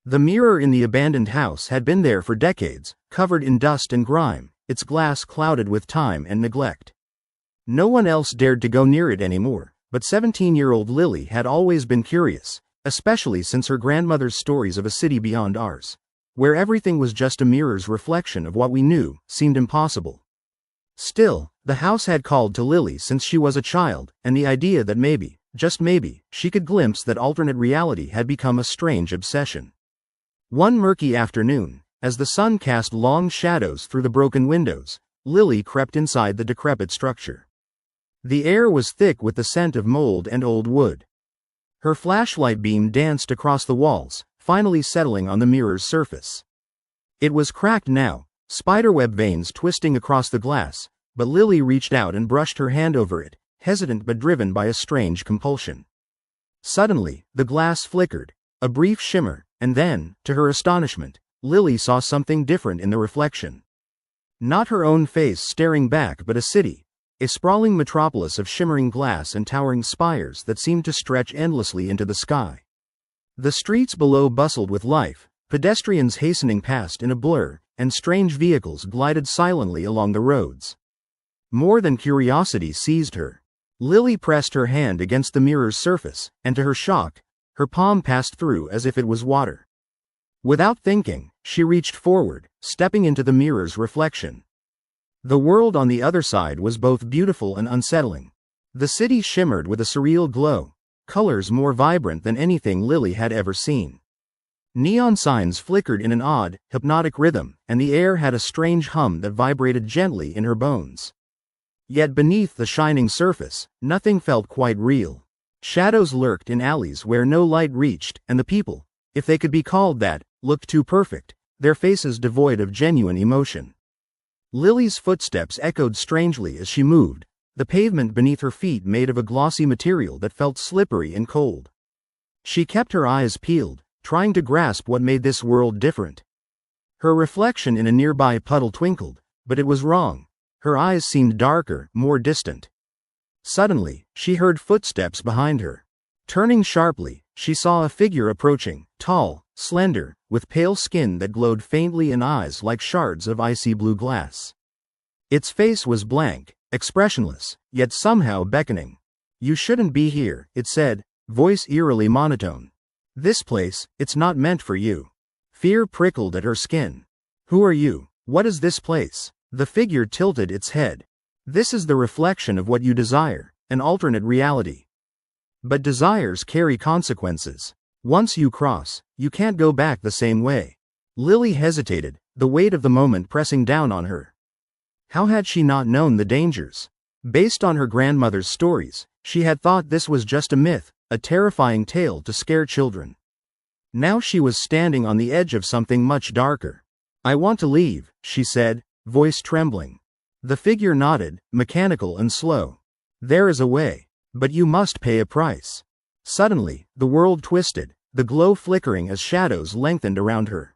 The mirror in the abandoned house had been there for decades, covered in dust and grime, its glass clouded with time and neglect. No one else dared to go near it anymore, but 17-year-old Lily had always been curious, especially since her grandmother's stories of a city beyond ours, where everything was just a mirror's reflection of what we knew, seemed impossible. Still, the house had called to Lily since she was a child, and the idea that maybe, just maybe, she could glimpse that alternate reality had become a strange obsession. One murky afternoon, as the sun cast long shadows through the broken windows, Lily crept inside the decrepit structure. The air was thick with the scent of mold and old wood. Her flashlight beam danced across the walls, finally settling on the mirror's surface. It was cracked now, spiderweb veins twisting across the glass, but Lily reached out and brushed her hand over it, hesitant but driven by a strange compulsion. Suddenly, the glass flickered, a brief shimmer, and then, to her astonishment, Lily saw something different in the reflection. Not her own face staring back, but a city, a sprawling metropolis of shimmering glass and towering spires that seemed to stretch endlessly into the sky. The streets below bustled with life, pedestrians hastening past in a blur, and strange vehicles glided silently along the roads. More than curiosity seized her. Lily pressed her hand against the mirror's surface, and to her shock, her palm passed through as if it was water. Without thinking, she reached forward, stepping into the mirror's reflection. The world on the other side was both beautiful and unsettling. The city shimmered with a surreal glow, colors more vibrant than anything Lily had ever seen. Neon signs flickered in an odd, hypnotic rhythm, and the air had a strange hum that vibrated gently in her bones. Yet beneath the shining surface, nothing felt quite real. Shadows lurked in alleys where no light reached, and the people, if they could be called that, looked too perfect, their faces devoid of genuine emotion. Lily's footsteps echoed strangely as she moved, the pavement beneath her feet made of a glossy material that felt slippery and cold. She kept her eyes peeled, trying to grasp what made this world different. Her reflection in a nearby puddle twinkled, but it was wrong. Her eyes seemed darker, more distant. Suddenly, she heard footsteps behind her. Turning sharply, she saw a figure approaching, tall, slender, with pale skin that glowed faintly and eyes like shards of icy blue glass. Its face was blank, expressionless, yet somehow beckoning. "You shouldn't be here," it said, voice eerily monotone. "This place, it's not meant for you." Fear prickled at her skin. "Who are you? What is this place?" The figure tilted its head. "This is the reflection of what you desire, an alternate reality. But desires carry consequences. Once you cross, you can't go back the same way." Lily hesitated, the weight of the moment pressing down on her. How had she not known the dangers? Based on her grandmother's stories, she had thought this was just a myth, a terrifying tale to scare children. Now she was standing on the edge of something much darker. "I want to leave," she said, voice trembling. The figure nodded, mechanical and slow. "There is a way. But you must pay a price." Suddenly, the world twisted, the glow flickering as shadows lengthened around her.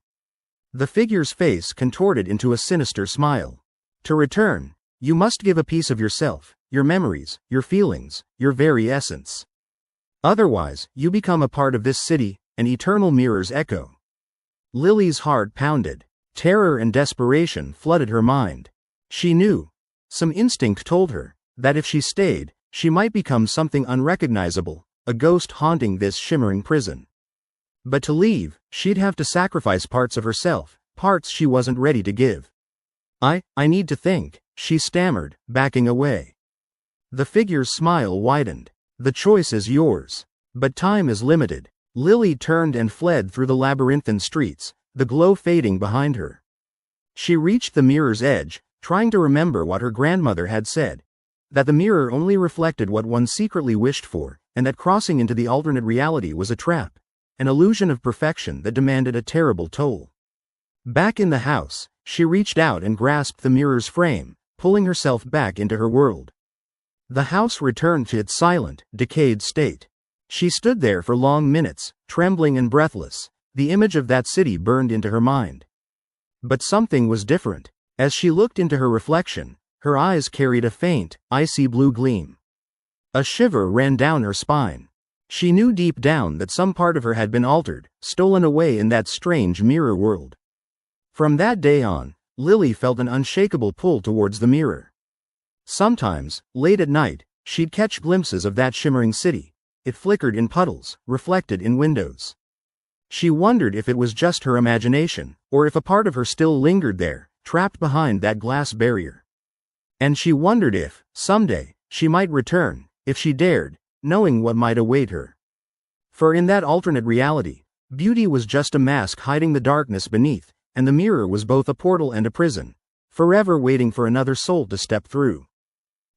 The figure's face contorted into a sinister smile. "To return, you must give a piece of yourself, your memories, your feelings, your very essence. Otherwise, you become a part of this city, an eternal mirror's echo." Lily's heart pounded. Terror and desperation flooded her mind. She knew, some instinct told her, that if she stayed, she might become something unrecognizable, a ghost haunting this shimmering prison. But to leave, she'd have to sacrifice parts of herself, parts she wasn't ready to give. I need to think," she stammered, backing away. The figure's smile widened. "The choice is yours. But time is limited." Lily turned and fled through the labyrinthine streets, the glow fading behind her. She reached the mirror's edge, trying to remember what her grandmother had said, that the mirror only reflected what one secretly wished for, and that crossing into the alternate reality was a trap, an illusion of perfection that demanded a terrible toll. Back in the house, she reached out and grasped the mirror's frame, pulling herself back into her world. The house returned to its silent, decayed state. She stood there for long minutes, trembling and breathless, the image of that city burned into her mind. But something was different. As she looked into her reflection, her eyes carried a faint, icy blue gleam. A shiver ran down her spine. She knew deep down that some part of her had been altered, stolen away in that strange mirror world. From that day on, Lily felt an unshakable pull towards the mirror. Sometimes, late at night, she'd catch glimpses of that shimmering city. It flickered in puddles, reflected in windows. She wondered if it was just her imagination, or if a part of her still lingered there, trapped behind that glass barrier. And she wondered if, someday, she might return, if she dared, knowing what might await her. For in that alternate reality, beauty was just a mask hiding the darkness beneath, and the mirror was both a portal and a prison, forever waiting for another soul to step through.